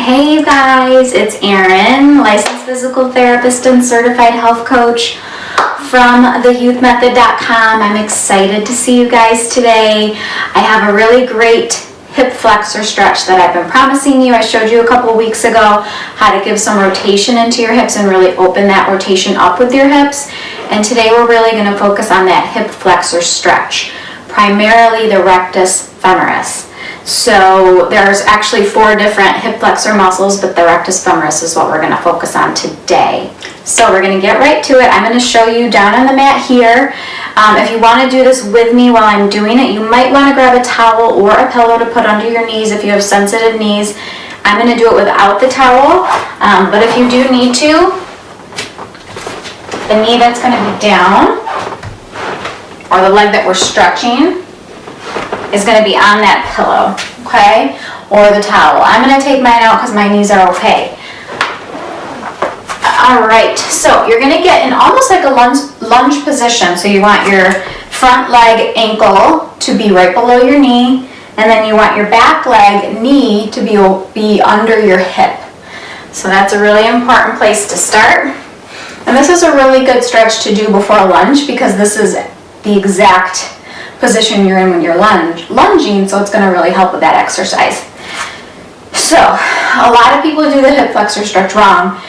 Hey you guys, it's Erin, licensed physical therapist and certified health coach from theyouthmethod.com. I'm excited to see you guys today. I have a really great hip flexor stretch that I've been promising you. I showed you a couple weeks ago how to give some rotation into your hips and really open that rotation up with your hips. And today we're really going to focus on that hip flexor stretch, primarily the rectus femoris. So there's actually 4 different hip flexor muscles, but the rectus femoris is what we're going to focus on today. So we're going to get right to it. I'm going to show you down on the mat here. If you want to do this with me while I'm doing it, you might want to grab a towel or a pillow to put under your knees if you have sensitive knees. I'm going to do it without the towel, but if you do need to, the knee that's going to be down, or the leg that we're stretching, is going to be on that pillow, okay, or the towel. I'm going to take mine out because my knees are okay. All right, so you're going to get in almost like a lunge position. So you want your front leg ankle to be right below your knee, and then you want your back leg knee to be under your hip. So that's a really important place to start. And this is a really good stretch to do before a lunge because this is the exact position you're in when you're lunging, so it's going to really help with that exercise. So a lot of people do the hip flexor stretch wrong,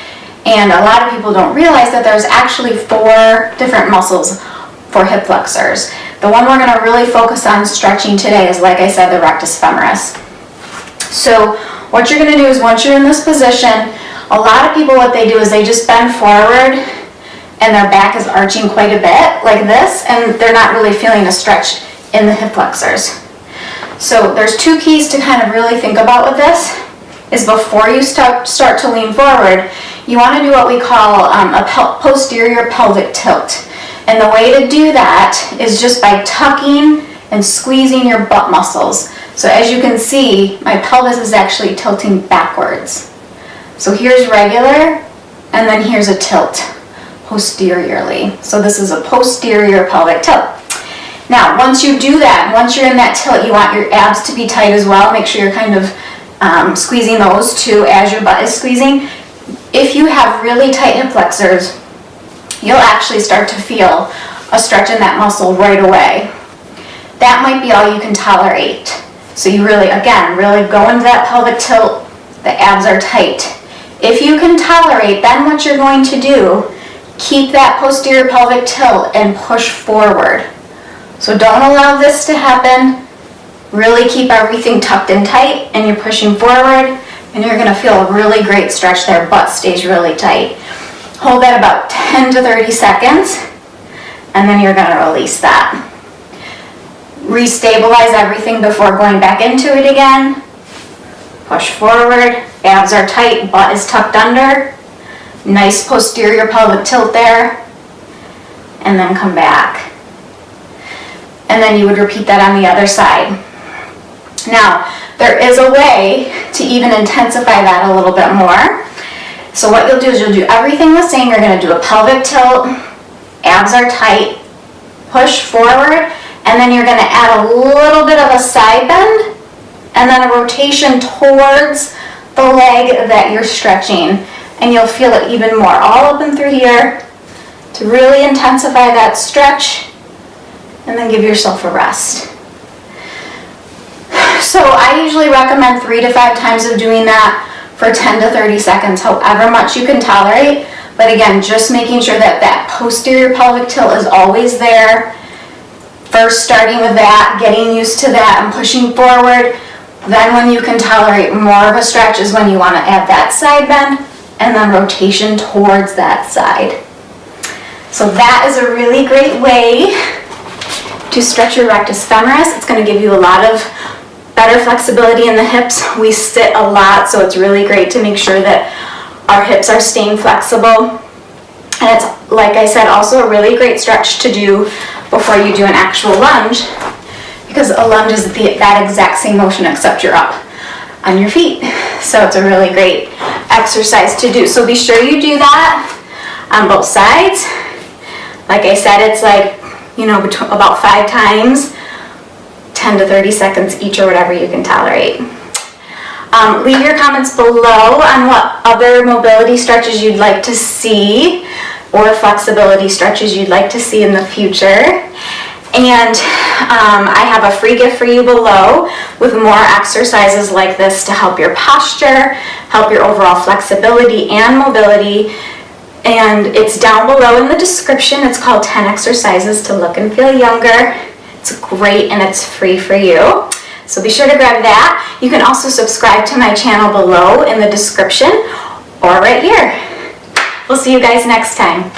and a lot of people don't realize that there's actually 4 different muscles for hip flexors. The one we're going to really focus on stretching today is, like I said, the rectus femoris. So what you're going to do is, once you're in this position, a lot of people, what they do is they just bend forward and their back is arching quite a bit like this, and they're not really feeling a stretch in the hip flexors. So there's 2 keys to kind of really think about with this. Is before you start to lean forward, you want to do what we call a posterior pelvic tilt. And the way to do that is just by tucking and squeezing your butt muscles. So as you can see, my pelvis is actually tilting backwards. So here's regular, and then here's a tilt posteriorly. So this is a posterior pelvic tilt. Now, once you do that, once you're in that tilt, you want your abs to be tight as well. Make sure you're kind of squeezing those too as your butt is squeezing. If you have really tight hip flexors, you'll actually start to feel a stretch in that muscle right away. That might be all you can tolerate. So you really, again, really go into that pelvic tilt. The abs are tight. If you can tolerate, then what you're going to do, keep that posterior pelvic tilt and push forward. So don't allow this to happen. Really keep everything tucked in tight, and you're pushing forward, and you're going to feel a really great stretch there. Butt stays really tight. Hold that about 10 to 30 seconds, and then you're going to release that. Restabilize everything before going back into it again. Push forward, abs are tight, butt is tucked under. Nice posterior pelvic tilt there, and then come back. And then you would repeat that on the other side. Now, there is a way to even intensify that a little bit more. So what you'll do is you'll do everything the same. You're going to do a pelvic tilt, abs are tight, push forward, and then you're going to add a little bit of a side bend, and then a rotation towards the leg that you're stretching. And you'll feel it even more all up and through here to really intensify that stretch, and then give yourself a rest. So I usually recommend 3 to 5 times of doing that for 10 to 30 seconds, however much you can tolerate. But again, just making sure that that posterior pelvic tilt is always there. First starting with that, getting used to that and pushing forward. Then when you can tolerate more of a stretch is when you want to add that side bend and then rotation towards that side. So that is a really great way to stretch your rectus femoris. It's going to give you a lot of better flexibility in the hips. We sit a lot, so it's really great to make sure that our hips are staying flexible. And it's, like I said, also a really great stretch to do before you do an actual lunge, because a lunge is that exact same motion except you're up on your feet. So it's a really great exercise to do. So be sure you do that on both sides. Like I said, it's like, about 5 times, 10 to 30 seconds each, or whatever you can tolerate. Leave your comments below on what other mobility stretches you'd like to see or flexibility stretches you'd like to see in the future. And I have a free gift for you below with more exercises like this to help your posture, help your overall flexibility and mobility. And it's down below in the description. It's called 10 Exercises to Look and Feel Younger. It's great and it's free for you. So be sure to grab that. You can also subscribe to my channel below in the description or right here. We'll see you guys next time.